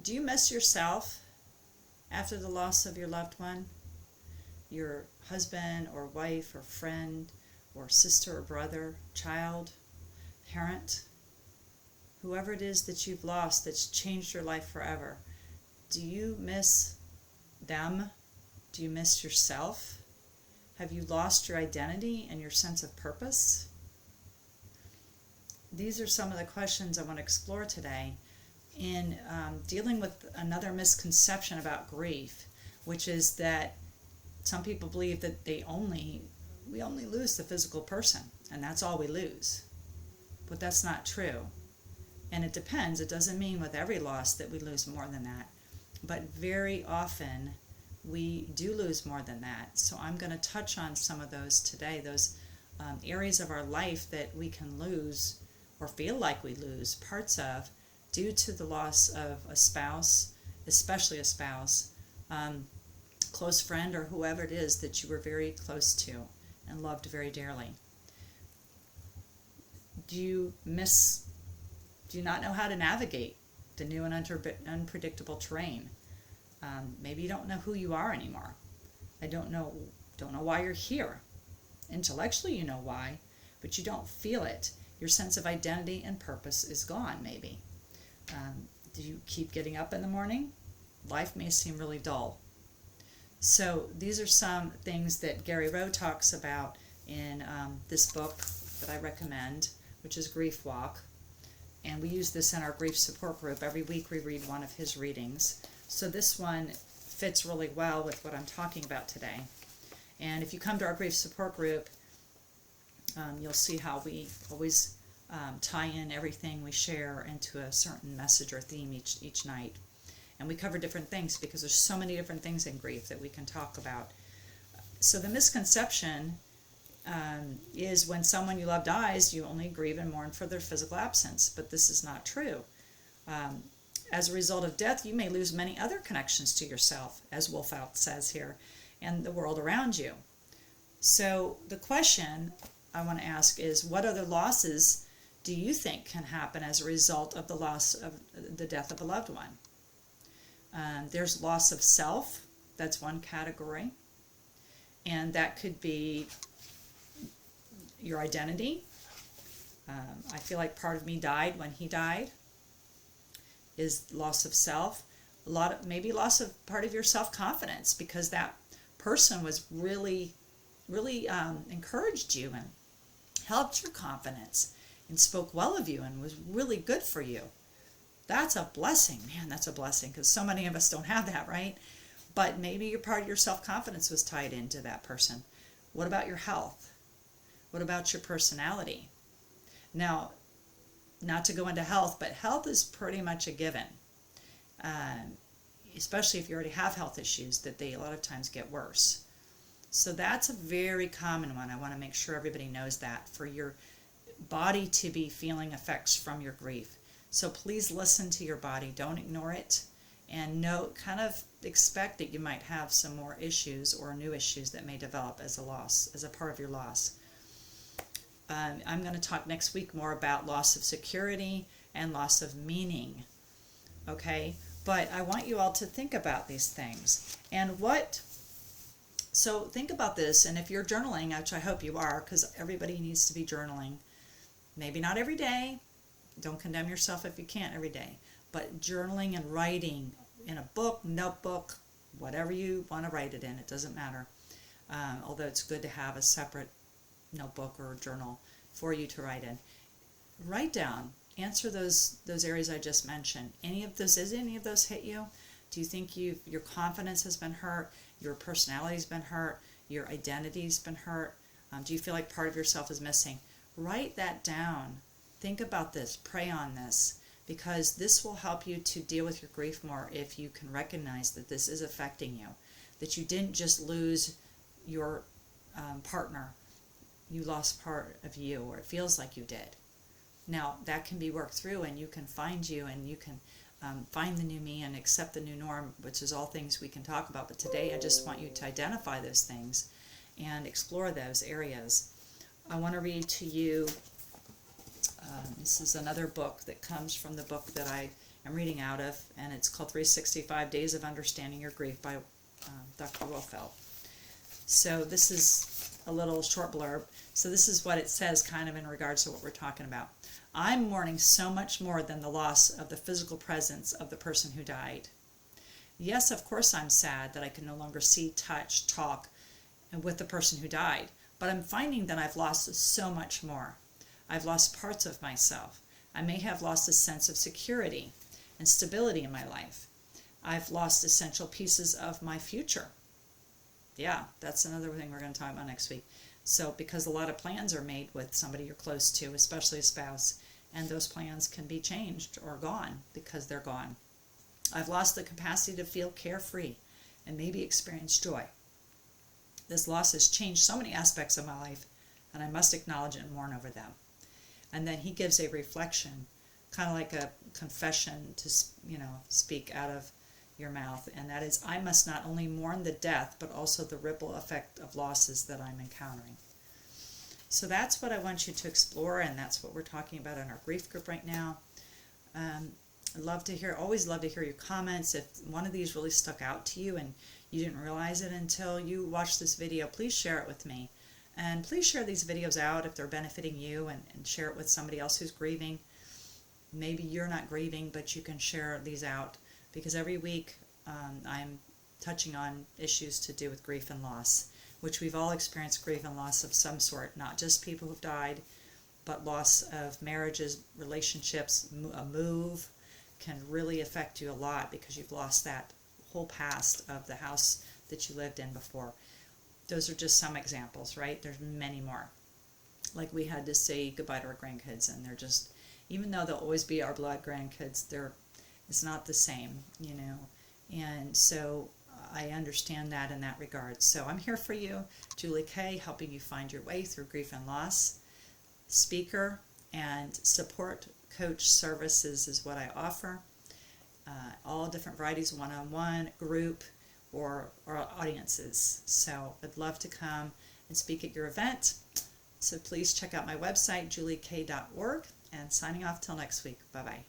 Do you miss yourself after the loss of your loved one? Your husband or wife or friend or sister or brother, child, parent, whoever it is that you've lost that's changed your life forever. Do you miss them? Do you miss yourself? Have you lost your identity and your sense of purpose? These are some of the questions I want to explore today in dealing with another misconception about grief, which is that some people believe that we only lose the physical person, and that's all we lose. But that's not true. And it depends. It doesn't mean with every loss that we lose more than that. But very often we do lose more than that. So I'm going to touch on some of those today, those areas of our life that we can lose or feel like we lose parts of due to the loss of a spouse, especially a spouse, close friend, or whoever it is that you were very close to and loved very dearly. Do you not know how to navigate the new and unpredictable terrain? Maybe you don't know who you are anymore. I don't know why you're here. Intellectually you know why, but you don't feel it. Your sense of identity and purpose is gone, maybe. Do you keep getting up in the morning? Life may seem really dull. So these are some things that Gary Rowe talks about in this book that I recommend, which is Grief Walk. And we use this in our grief support group. Every week we read one of his readings. So this one fits really well with what I'm talking about today. And if you come to our grief support group, you'll see how we always tie in everything we share into a certain message or theme each night. And we cover different things because there's so many different things in grief that we can talk about. So the misconception is when someone you love dies, you only grieve and mourn for their physical absence. But this is not true. As a result of death, you may lose many other connections to yourself, as Wolfout says here, and the world around you. So the question I want to ask is, what other losses do you think can happen as a result of the loss of the death of a loved one? There's loss of self. That's one category. And that could be your identity. I feel like part of me died when he died. Is loss of self. Maybe loss of part of your self-confidence because that person was really encouraged you and helped your confidence and spoke well of you and was really good for you. That's a blessing. Man, that's a blessing because so many of us don't have that, right? But maybe your part of your self-confidence was tied into that person. What about your health? What about your personality? Now, not to go into health, but health is pretty much a given. Especially if you already have health issues, that they a lot of times get worse. So that's a very common one. I want to make sure everybody knows that for your body to be feeling effects from your grief. So please listen to your body. Don't ignore it. And kind of expect that you might have some more issues or new issues that may develop as a part of your loss. I'm going to talk next week more about loss of security and loss of meaning. Okay? But I want you all to think about these things. So think about this, and if you're journaling, which I hope you are, because everybody needs to be journaling. Maybe not every day. Don't condemn yourself if you can't every day. But journaling and writing in a book, notebook, whatever you want to write it in, it doesn't matter. Although it's good to have a separate notebook or journal for you to write in. Write down, answer those areas I just mentioned. Has any of those hit you? Do you think your confidence has been hurt? Your personality's been hurt? Your identity's been hurt? Do you feel like part of yourself is missing? Write that down. Think about this. Pray on this. Because this will help you to deal with your grief more if you can recognize that this is affecting you. That you didn't just lose your partner. You lost part of you, or it feels like you did. Now, that can be worked through, and you can find you, and you can find the new me and accept the new norm, which is all things we can talk about. But today, I just want you to identify those things and explore those areas. I want to read to you, this is another book that comes from the book that I I'm reading out of, and it's called 365 Days of Understanding Your Grief by Dr. Wolfeld. So this is a little short blurb. So this is what it says kind of in regards to what we're talking about. I'm mourning so much more than the loss of the physical presence of the person who died. Yes, of course I'm sad that I can no longer see, touch, talk with the person who died, but I'm finding that I've lost so much more. I've lost parts of myself. I may have lost a sense of security and stability in my life. I've lost essential pieces of my future. Yeah, that's another thing we're going to talk about next week. So because a lot of plans are made with somebody you're close to, especially a spouse, and those plans can be changed or gone because they're gone. I've lost the capacity to feel carefree and maybe experience joy. This loss has changed so many aspects of my life, and I must acknowledge and mourn over them. And then he gives a reflection, kind of like a confession to, speak out of your mouth, and that is, I must not only mourn the death, but also the ripple effect of losses that I'm encountering. So that's what I want you to explore, and that's what we're talking about in our grief group right now. Always love to hear your comments. If one of these really stuck out to you and you didn't realize it until you watched this video, please share it with me. And please share these videos out if they're benefiting you, and share it with somebody else who's grieving. Maybe you're not grieving, but you can share these out, because every week I'm touching on issues to do with grief and loss, which we've all experienced grief and loss of some sort, not just people who've died, but loss of marriages, relationships, a move can really affect you a lot because you've lost that whole past of the house that you lived in before. Those are just some examples, right? There's many more. Like we had to say goodbye to our grandkids, and they're just, even though they'll always be our blood grandkids, it's not the same, And so I understand that in that regard. So I'm here for you, Julie Kay, helping you find your way through grief and loss. Speaker and support coach services is what I offer. All different varieties, one-on-one, group, or audiences. So I'd love to come and speak at your event. So please check out my website, juliek.org, and signing off till next week. Bye-bye.